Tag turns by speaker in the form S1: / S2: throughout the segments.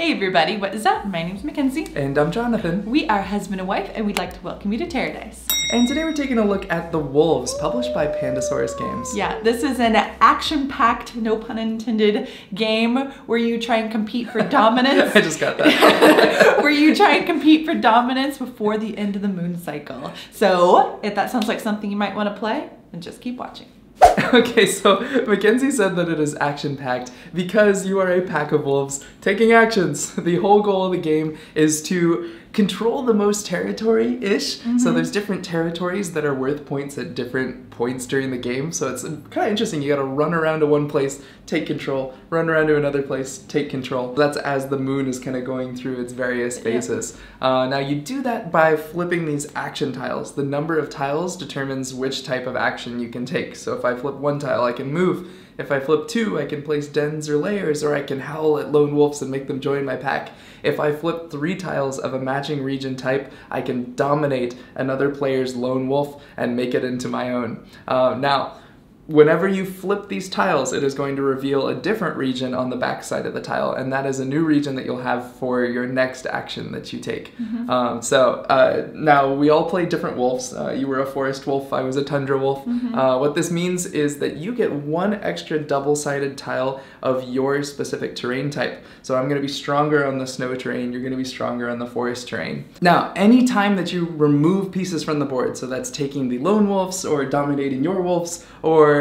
S1: Hey everybody, what is up? My name's Mackenzie.
S2: And I'm Jonathan.
S1: We are husband and wife, and we'd like to welcome you to TerreDice.
S2: And today we're taking a look at The Wolves, published by Pandasaurus Games.
S1: Yeah, this is an action-packed, no pun intended, game where you try and compete for dominance.
S2: I just got that.
S1: Where you try and compete for dominance before the end of the moon cycle. So, if that sounds like something you might want to play, then just keep watching.
S2: Okay, so Mackenzie said that it is action-packed because you are a pack of wolves taking actions. The whole goal of the game is to control the most territory-ish. So there's different territories that are worth points at different points during the game. So it's kind of interesting. You gotta run around to one place, take control, run around to another place, take control. That's as the moon is kind of going through its various phases. Now you do that by flipping these action tiles. The number of tiles determines which type of action you can take. So if I flip one tile, I can move. If I flip two, I can place dens or layers, or I can howl at lone wolves and make them join my pack. If I flip 3 tiles of a matching region type, I can dominate another player's lone wolf and make it into my own. Now, whenever you flip these tiles, it is going to reveal a different region on the back side of the tile, and that is a new region that you'll have for your next action that you take. Now, we all play different wolves. You were a forest wolf, I was a tundra wolf. What this means is that you get 1 extra double-sided tile of your specific terrain type. So I'm going to be stronger on the snow terrain, you're going to be stronger on the forest terrain. Now, any time that you remove pieces from the board, so that's taking the lone wolves, or dominating your wolves, or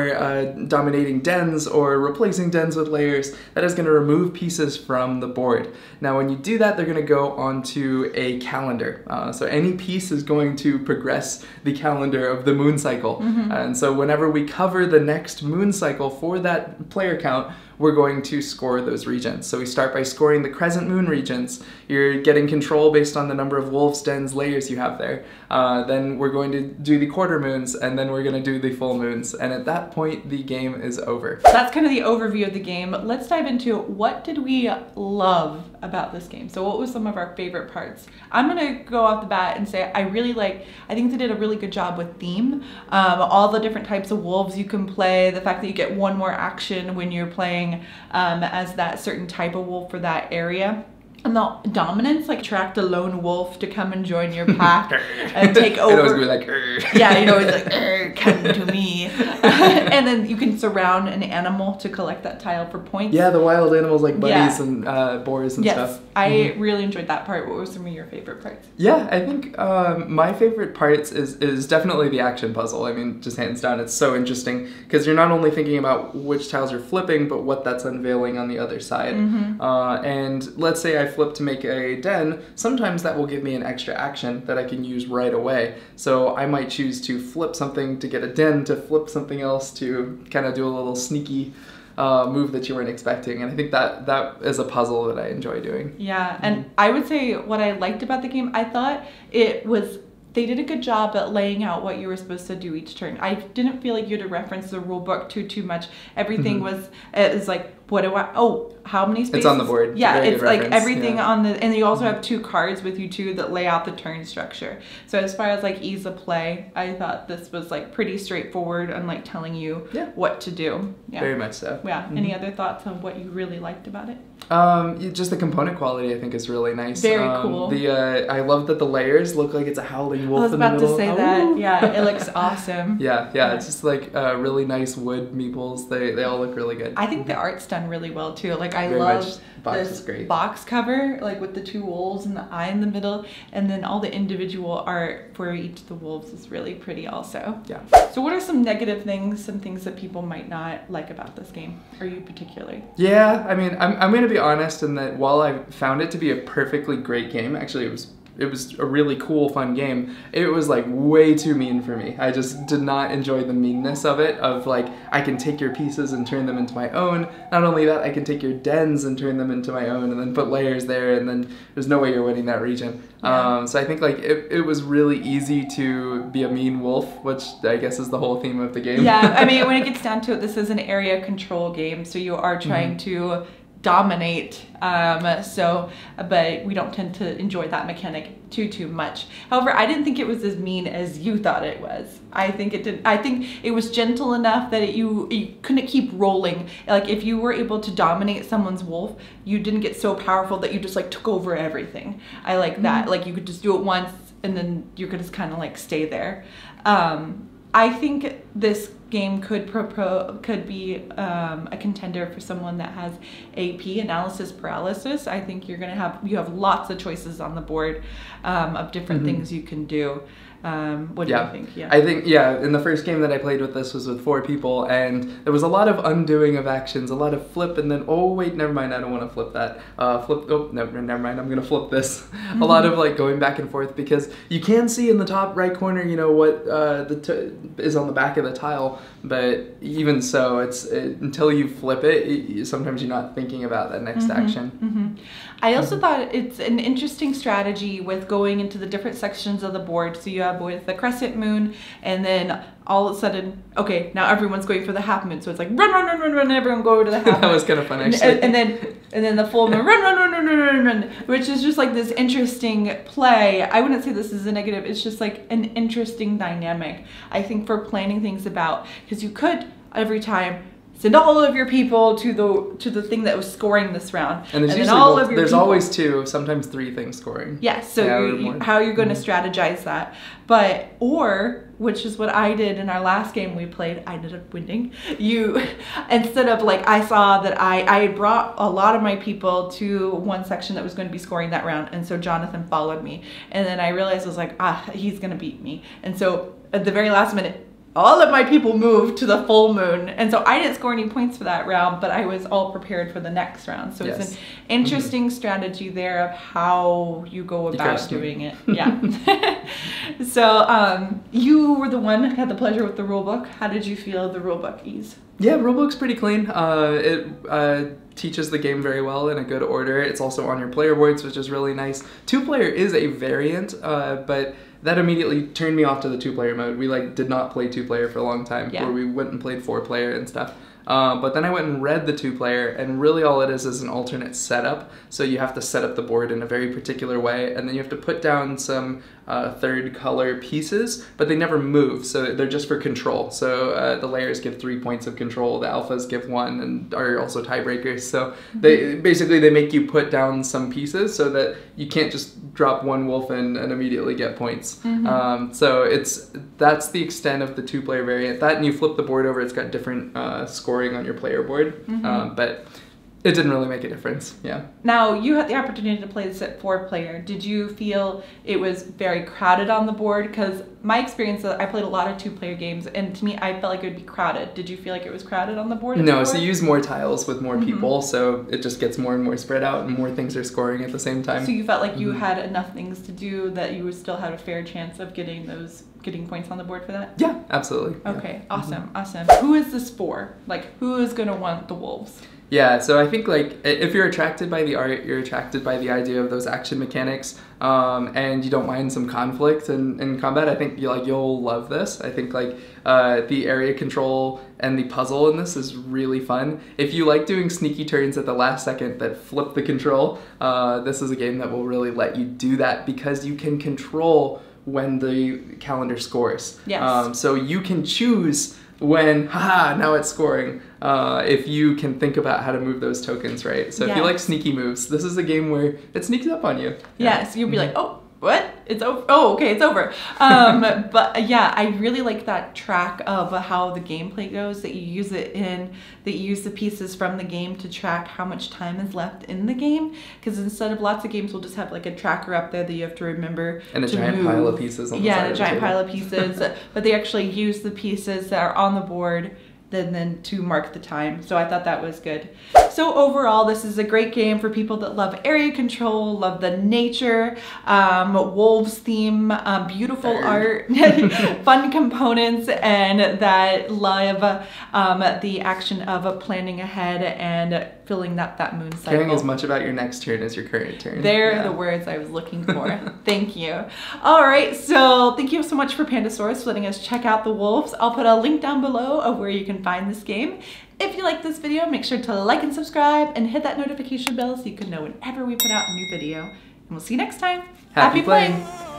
S2: dominating dens, or replacing dens with layers, that is going to remove pieces from the board. Now when you do that, they're going to go onto a calendar. So any piece is going to progress the calendar of the moon cycle. And so whenever we cover the next moon cycle for that player count, we're going to score those regions. So we start by scoring the crescent moon regions. You're getting control based on the number of wolves, dens, layers you have there. Then we're going to do the quarter moons, and then we're going to do the full moons. And at that point, the game is over.
S1: That's kind of the overview of the game. Let's dive into what did we love about this game. So what was some of our favorite parts? I'm going to go off the bat and say I think they did a really good job with theme. All the different types of wolves you can play, the fact that you get 1 more action when you're playing as that certain type of wolf for that area. And the dominance, like attract a lone wolf to come and join your pack and take over.
S2: It always be like, Urgh.
S1: Yeah, you know, it's like, come to me. And then you can surround an animal to collect that tile for points.
S2: Yeah, the wild animals like bunnies and boars and stuff.
S1: I really enjoyed that part. What were some of your favorite parts?
S2: Yeah, I think my favorite parts is definitely the action puzzle. I mean, just hands down, it's so interesting because you're not only thinking about which tiles you're flipping, but what that's unveiling on the other side. And let's say I flip to make a den, sometimes that will give me an extra action that I can use right away. So I might choose to flip something to get a den, to flip something else to kind of do a little sneaky move that you weren't expecting. And I think that is a puzzle that I enjoy doing.
S1: Yeah, and I would say what I liked about the game, I thought they did a good job at laying out what you were supposed to do each turn. I didn't feel like you had to reference the rule book too much. Everything it was like, how many spaces?
S2: It's on the board.
S1: Yeah, it's like everything on the, and you also have 2 cards with you too that lay out the turn structure. So as far as like ease of play, I thought this was like pretty straightforward and like telling you what to do. Yeah.
S2: Very much so.
S1: Yeah. Any other thoughts on what you really liked about it?
S2: Just the component quality I think is really nice.
S1: Very cool.
S2: I love that the layers look like it's a howling wolf in the middle.
S1: I was about to say that. Yeah, it looks awesome.
S2: Yeah, it's just like really nice wood meeples. They all look really good.
S1: I think the art's done really well too. Like I
S2: Very
S1: love
S2: much. Box
S1: this
S2: is great.
S1: Box cover, like with the 2 wolves and the eye in the middle, and then all the individual art for each of the wolves is really pretty also.
S2: Yeah.
S1: So what are some negative things, some things that people might not like about this game, or you particularly?
S2: Yeah, I mean, I'm going to be honest in that while I found it to be a perfectly great game, actually it was a really cool, fun game, it was like way too mean for me. I just did not enjoy the meanness of it, of like, I can take your pieces and turn them into my own. Not only that, I can take your dens and turn them into my own and then put layers there, and then there's no way you're winning that region. So I think like it was really easy to be a mean wolf, which I guess is the whole theme of the game.
S1: Yeah, I mean, when it gets down to it, this is an area control game, so you are trying to dominate. But we don't tend to enjoy that mechanic too much. However, I didn't think it was as mean as you thought it was. I think it was gentle enough that you couldn't keep rolling. Like if you were able to dominate someone's wolf, you didn't get so powerful that you just like took over everything. I like that. Like you could just do it once and then you could just kind of like stay there. I think this game could be a contender for someone that has AP, analysis paralysis. I think you have lots of choices on the board of different things you can do. What do you think? Yeah.
S2: I think, in the first game that I played with this was with 4 people, and there was a lot of undoing of actions, a lot of flip, and then, oh, wait, never mind, I don't want to flip that. Never mind, I'm going to flip this. A lot of, like, going back and forth, because you can see in the top right corner, you know, what is on the back of the tile, but even so, until you flip it, sometimes you're not thinking about that next action.
S1: I also thought it's an interesting strategy with going into the different sections of the board. So you have with the crescent moon, and then all of a sudden, okay, now everyone's going for the half moon. So it's like run, everyone go to the half moon.
S2: That was kind of fun, actually.
S1: And then the full moon, run, which is just like this interesting play. I wouldn't say this is a negative. It's just like an interesting dynamic, I think, for planning things about, because you could every time send all of your people to the thing that was scoring this round.
S2: And there's usually, there's always 2, sometimes 3 things scoring.
S1: Yes, so how you're going to strategize that. Which is what I did in our last game we played, I ended up winning. Instead of like, I saw that I brought a lot of my people to one section that was going to be scoring that round. And so Jonathan followed me. And then I realized I was like, he's going to beat me. And so at the very last minute, all of my people moved to the full moon. And so I didn't score any points for that round, but I was all prepared for the next round. So it's an interesting strategy there of how you go about doing it. Yeah. So you were the one who had the pleasure with the rulebook. How did you feel the rulebook ease?
S2: Yeah, rulebook's pretty clean. It teaches the game very well in a good order. It's also on your player boards, which is really nice. 2-player is a variant, but that immediately turned me off to the 2-player mode. We did not play 2-player for a long time, where we went and played 4-player and stuff. But then I went and read the 2-player, and really all it is an alternate setup. So you have to set up the board in a very particular way, and then you have to put down some third color pieces, but they never move, so they're just for control. So the layers give 3 points of control, the alphas give 1, and are also tiebreakers. So they make you put down some pieces so that you can't just drop 1 wolf and immediately get points. So that's the extent of the 2-player variant. That, and you flip the board over, it's got different scoring on your player board, but it didn't really make a difference. Yeah. Now,
S1: you had the opportunity to play this at 4-player. Did you feel it was very crowded on the board? Because my experience, I played a lot of 2-player games, and to me, I felt like it would be crowded. Did you feel like it was crowded on the board?
S2: No, so you use more tiles with more people, so it just gets more and more spread out, and more things are scoring at the same time.
S1: So you felt like you had enough things to do that you would still have a fair chance of getting points on the board for that?
S2: Yeah, absolutely.
S1: Okay, awesome. Who is this for? Like, who is going to want the wolves?
S2: Yeah, so I think if you're attracted by the art, you're attracted by the idea of those action mechanics, and you don't mind some conflict in combat, I think you'll love this. I think the area control and the puzzle in this is really fun. If you like doing sneaky turns at the last second that flip the control, this is a game that will really let you do that, because you can control when the calendar scores.
S1: Yes.
S2: So you can choose when, now it's scoring, if you can think about how to move those tokens right. So if you like sneaky moves, this is a game where it sneaks up on you.
S1: Yeah, so you'll be like, oh, what? It's over. Oh, okay, it's over. But yeah, I really like that track of how the gameplay goes, that you use the pieces from the game to track how much time is left in the game. Because instead of lots of games, we'll just have like a tracker up there that you have to remember
S2: and a giant pile of pieces on the side.
S1: Yeah, a giant pile of pieces. But they actually use the pieces that are on the board then to mark the time. So I thought that was good. So overall, this is a great game for people that love area control, love the nature, wolves theme, beautiful art, fun components, and that love the action of planning ahead and filling that moon cycle.
S2: Caring as much about your next turn as your current turn.
S1: They're the words I was looking for. Thank you. All right, so thank you so much for Pandasaurus letting us check out the wolves. I'll put a link down below of where you can find this game. If you like this video, make sure to like and subscribe and hit that notification bell so you can know whenever we put out a new video. And we'll see you next time.
S2: Happy playing.